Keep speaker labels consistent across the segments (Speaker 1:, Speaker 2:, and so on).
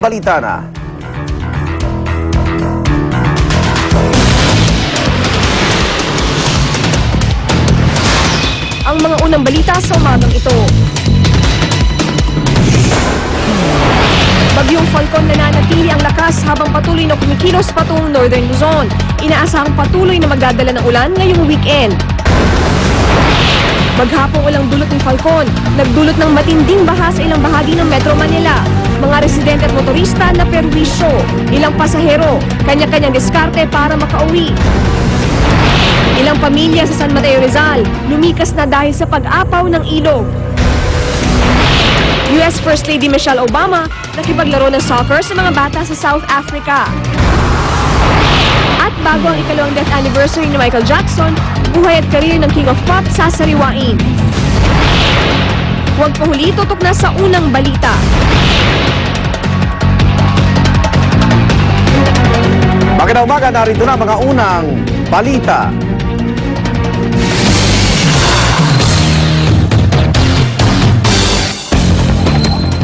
Speaker 1: balita na.
Speaker 2: Ang mga unang balita sa umagang ito. Bagyong Falcon nananatili ang lakas habang patuloy na kumikilos patungong Northern Luzon. Inaasahang patuloy na magdadala ng ulan ngayong weekend. Maghapong ulang dulot ng Falcon, nagdulot ng matinding baha sa ilang bahagi ng Metro Manila. Mga residente at motorista na perwisyo, ilang pasahero, kanya-kanyang diskarte para makauwi. Ilang pamilya sa San Mateo Rizal, lumikas na dahil sa pag-apaw ng ilog. US First Lady Michelle Obama nakipaglaro ng soccer sa mga bata sa South Africa. At bago ang ikalawang death anniversary ni Michael Jackson, buhay at karir ng King of Pop sasariwain. Huwag pahuli, tutok na sa unang balita.
Speaker 1: Magandang umaga, narito na mga unang balita.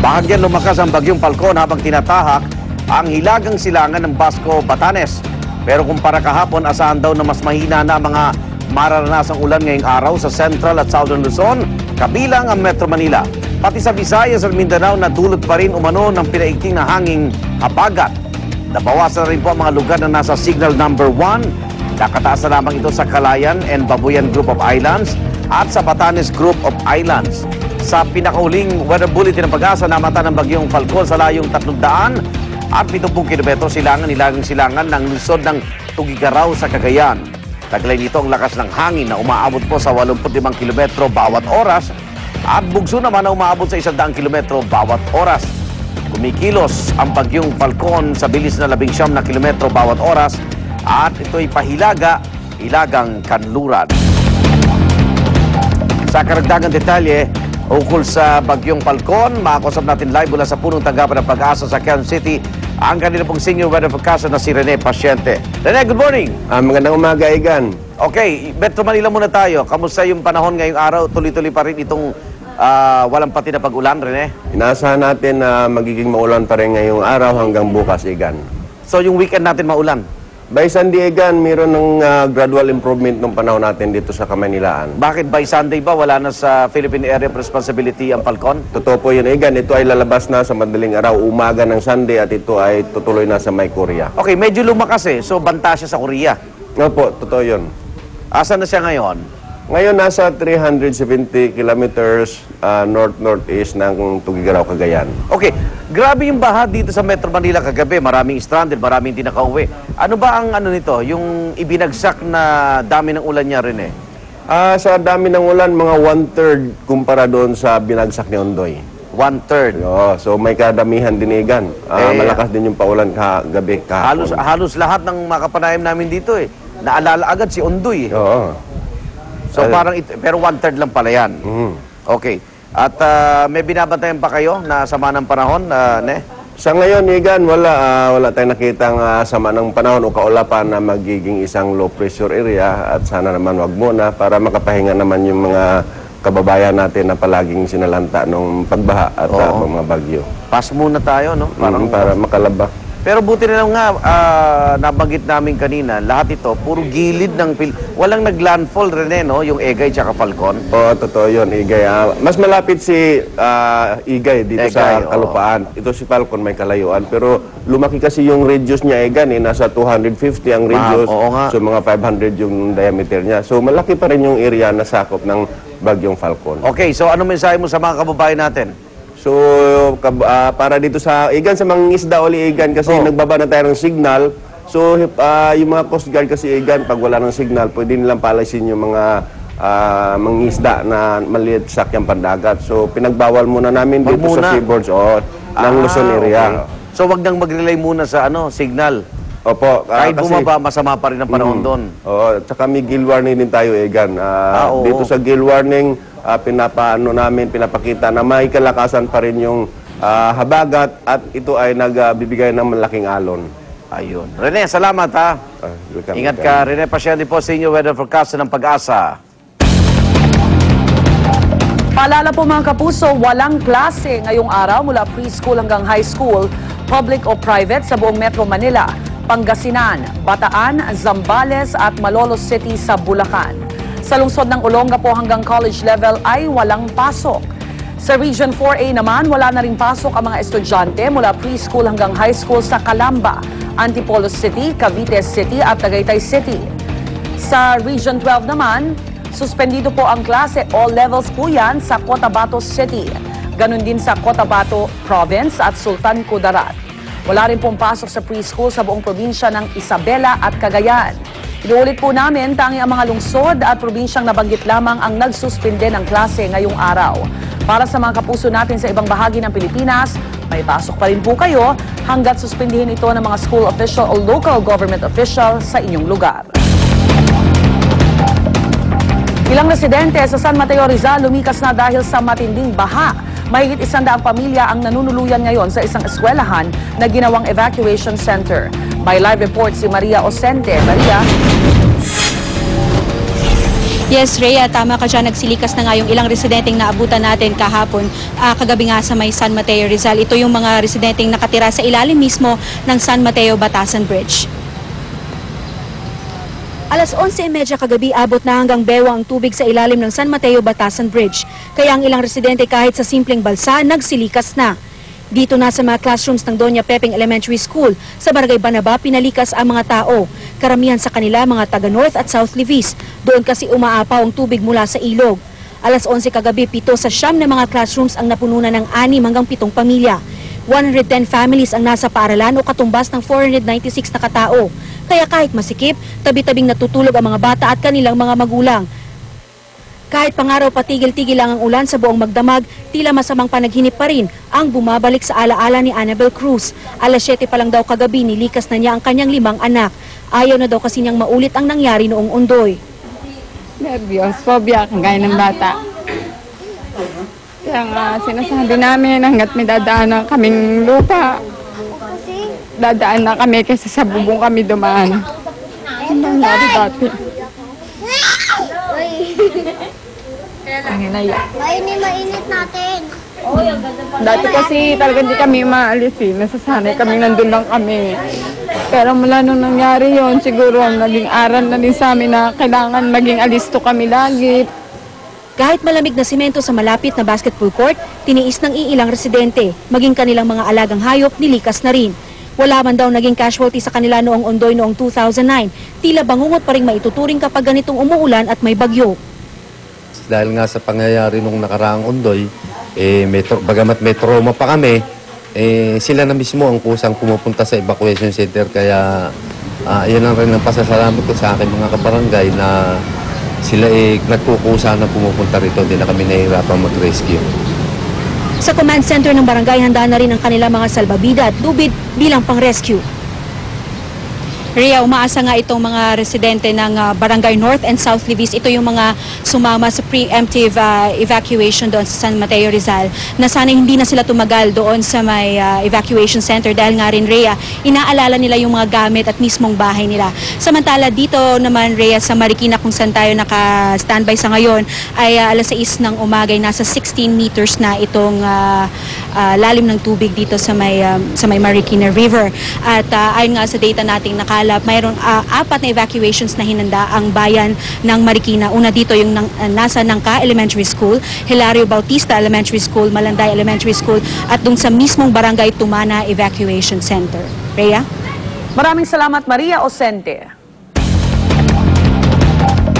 Speaker 1: Bahagyan lumakas ang bagyong Falcon habang tinatahak ang hilagang silangan ng Basco, Batanes. Pero kumpara kahapon, asahan daw na mas mahina na mga mararanasang ulan ngayong araw sa Central at Southern Luzon, kabilang ang Metro Manila. Pati sa Visayas at Mindanao na dulot pa rin umano ng pinaigting na hanging habagat. Nabawasan na rin po ang mga lugar na nasa signal number 1. Nakataas na lamang ito sa Calayan and Babuyan Group of Islands at sa Batanes Group of Islands. Sa pinakahuling weather bulletin ng Pag-asa, namata ng bagyong Falcon sa layong 300 at 70 kilometro hilagang silangan ng lungsod ng Tugigaraw sa Cagayan. Taglay nito ang lakas ng hangin na umaabot po sa 85 kilometro bawat oras at bugso naman na umaabot sa 100 kilometro bawat oras. Kumikilos ang bagyong Falcon sa bilis na 19 na kilometro bawat oras at ito'y hilagang kanluran. Sa karagdagang detalye, ukol sa bagyong Falcon, makakusap natin live mula sa punong tanggapan ng Pag-asa sa Quezon City ang kanila pong senior weather forecaster na si Rene Paciente. Rene, good morning!
Speaker 3: Magandang umaga, Igan.
Speaker 1: Okay, Metro Manila muna tayo. Kamusta yung panahon ngayong araw? Tuloy-tuloy pa rin itong walang pati na pag-ulan, Rene?
Speaker 3: Inaasahan natin na magiging maulan pa rin ngayong araw hanggang bukas, Igan.
Speaker 1: So yung weekend natin maulan?
Speaker 3: By Sunday, Igan, mayroon ng gradual improvement ng panahon natin dito sa Kamanilaan.
Speaker 1: Bakit by Sunday ba wala na sa Philippine Area of Responsibility ang Falcon?
Speaker 3: Totoo po yun, Igan. Ito ay lalabas na sa madaling araw, umaga ng Sunday, at ito ay tutuloy na sa May Korea.
Speaker 1: Okay, medyo lumakas so banta siya sa Korea.
Speaker 3: Opo, totoo yun.
Speaker 1: Asan na siya ngayon?
Speaker 3: Ngayon, nasa 370 kilometers north-northeast ng Tugigaraw, Cagayan.
Speaker 1: Okay, grabe yung baha dito sa Metro Manila kagabi. Maraming stranded, maraming hindi nakauwi. Ano ba ang nito? Yung ibinagsak na dami ng ulan niya rin
Speaker 3: Sa dami ng ulan, mga 1/3 kumpara doon sa binagsak ni Ondoy.
Speaker 1: 1/3.
Speaker 3: So may kadamihan din, Igan. Malakas din yung paulan kagabi kahapon.
Speaker 1: Halos lahat ng makapanayam namin dito naalala agad si Ondoy.
Speaker 3: Oo.
Speaker 1: So parang pero 1/3 lang pala yan. Okay. At may binabantayan pa kayo na sama ng panahon, Ne?
Speaker 3: Sa ngayon, Igan, wala tayong nakitang sama ng panahon o kaulapan na magiging isang low pressure area, at sana naman wag muna para makapahinga naman yung mga kababayan natin na palaging sinalanta ng pagbaha at mga bagyo.
Speaker 1: Pass muna tayo, no?
Speaker 3: Para makalaba.
Speaker 1: Pero buti na lang nga, nabanggit namin kanina, lahat ito, puro gilid ng walang naglandfall, Rene, no? Yung Egay tsaka Falcon.
Speaker 3: Oo, totoo yun, Igay. Mas malapit si Igay dito sa kalupaan. Ito si Falcon, may kalayuan. Pero lumaki kasi yung radius niya, Igan, nasa 250 ang radius. So mga 500 yung diameter niya. So malaki pa rin yung area na sakop ng bagyong Falcon.
Speaker 1: Okay, so ano mensahe mo sa mga kababayan natin?
Speaker 3: So, para dito sa Igan, sa mga isda uli, Igan, kasi nagbaba na tayo ng signal. So, yung mga Coast Guard kasi, Igan, pag wala ng signal, pwede nilang palasin yung mga isda na maliit sakyang pandagat. So, pinagbawal muna namin dito sa seaboards ng Luzon area.
Speaker 1: Okay. So, wag nang mag-relay muna sa signal.
Speaker 3: Opo.
Speaker 1: Kahit bumaba, masama pa rin ang panahon doon.
Speaker 3: Oo, tsaka may gill warning din tayo, Igan. Dito sa gill warning, pinapakita na may kalakasan pa rin yung habagat at ito ay nagbibigay ng malaking alon.
Speaker 1: Ayun. Rene, salamat ha. Ingat ka. Rene Paciente po, Senior Weather Forecaster ng Pag-asa.
Speaker 4: Paalala po mga kapuso, walang klase ngayong araw mula preschool hanggang high school public o private sa buong Metro Manila, Pangasinan, Bataan, Zambales at Malolos City sa Bulacan. Sa lungsod ng Olongapo hanggang college level ay walang pasok. Sa Region 4A naman, wala na rin pasok ang mga estudyante mula preschool hanggang high school sa Calamba, Antipolo City, Cavite City at Tagaytay City. Sa Region 12 naman, suspendido po ang klase, all levels po yan sa Cotabato City. Ganon din sa Cotabato Province at Sultan Kudarat. Wala rin pong pasok sa preschool sa buong probinsya ng Isabela at Cagayan. Inuulit po namin, tangi ang mga lungsod at probinsyang nabanggit lamang ang nagsuspende ng klase ngayong araw. Para sa mga kapuso natin sa ibang bahagi ng Pilipinas, may pasok pa rin po kayo hanggat suspindihin ito ng mga school official o local government official sa inyong lugar. Ilang residente sa San Mateo Rizal lumikas na dahil sa matinding baha. Mahigit 100 pamilya ang nanunuluyan ngayon sa isang eskwelahan na ginawang evacuation center. May live report si Maria Osente. Maria?
Speaker 5: Yes, Rhea, tama ka dyan. Nagsilikas na nga yung ilang residenteng naabutan natin kahapon, kagabi nga sa may San Mateo Rizal. Ito yung mga residenteng nakatira sa ilalim mismo ng San Mateo Batasan Bridge. Alas 11:30 kagabi, abot na hanggang bewang ang tubig sa ilalim ng San Mateo Batasan Bridge. Kaya ang ilang residente kahit sa simpleng balsa, nagsilikas na. Dito na sa mga classrooms ng Doña Pepeng Elementary School sa Barangay Banaba, pinalikas ang mga tao. Karamihan sa kanila mga taga North at South Levis. Doon kasi umaapaw ang tubig mula sa ilog. Alas 11 kagabi, 7 sa 9 na mga classrooms ang napununan ng 6 hanggang 7 pamilya. 110 families ang nasa paaralan o katumbas ng 496 na katao. Kaya kahit masikip, tabi-tabing natutulog ang mga bata at kanilang mga magulang. Kahit pangaraw patigil-tigil lang ang ulan sa buong Magdamag, tila masamang panaginip pa rin ang bumabalik sa alaala ni Annabel Cruz. Alas 7 pa lang daw kagabi, nilikas na niya ang kanyang 5 anak. Ayaw na daw kasi niyang maulit ang nangyari noong Ondoy.
Speaker 6: Nervyos, phobia kang gaya ng bata. Kaya nga sinasabi namin hanggat may dadaanan kaming lupa, dadaan na kami kasi sa bubong kami dumaan. Ano nangyari dati?
Speaker 7: Mainit natin.
Speaker 6: Dati kasi talaga hindi kami maalis eh. Nasasanay kami, nandun lang kami. Pero mula nung nangyari yon, siguro naging aral na din sa amin na kailangan maging alisto kami lagi.
Speaker 5: Kahit malamig na simento sa malapit na basketball court, tiniis ng iilang residente. Maging kanilang mga alagang hayop, nilikas na rin. Wala man daw naging casualty sa kanila noong Ondoy noong 2009. Tila bangungot pa rin maituturing kapag ganitong umuulan at may bagyo.
Speaker 8: Dahil nga sa pangyayari nung nakaraang Ondoy, bagamat may trauma pa kami, sila na mismo ang kusang pumupunta sa evacuation center. Kaya yan ang rin ang pasasalamat ko sa aking mga kabarangay na sila nagkukusa na pumupunta rito. Hindi na kami nahihirapang mag-rescue.
Speaker 5: Sa command center ng barangay, handa na rin ang kanilang mga salbabida at lubid bilang pang-rescue. Rhea, umaasa nga itong mga residente ng Barangay North and South Levis. Ito yung mga sumama sa preemptive evacuation doon sa San Mateo Rizal, na sana hindi na sila tumagal doon sa may evacuation center dahil nga rin, Rhea, inaalala nila yung mga gamit at mismong bahay nila. Samantala dito naman, Rhea, sa Marikina kung saan tayo naka-standby sa ngayon, ay alas 6 ng umaga, nasa 16 meters na itong lalim ng tubig dito sa may Marikina River. At ayon nga sa data nating mayroong 4 na evacuations na hinanda ang bayan ng Marikina. Una dito yung nasa Nangka Elementary School, Hilario Bautista Elementary School, Malanday Elementary School, at dun sa mismong Barangay Tumana Evacuation Center. Rhea?
Speaker 4: Maraming salamat, Maria Osente.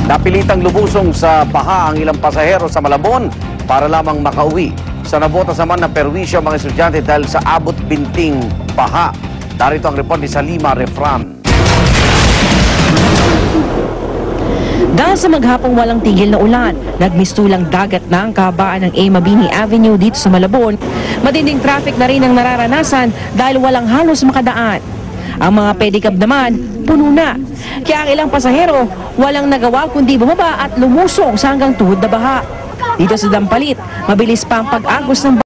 Speaker 1: Napilitang lubusong sa baha ang ilang pasahero sa Malabon para lamang makauwi. Sa nabotas naman na perwisyo ang mga estudyante dahil sa abot binting baha. Darito ang report ni Salima Refran.
Speaker 9: Dahil sa maghapong walang tigil na ulan, nagmistulang dagat na ang kahabaan ng A. Mabini Avenue dito sa Malabon. Matinding traffic na rin ang nararanasan dahil walang halos makadaan. Ang mga pedicab naman, puno na. Kaya ang ilang pasahero, walang nagawa kundi bumaba at lumusong sa hanggang tuhod na baha. Dito sa Dampalit, mabilis pa ang pag-agos ng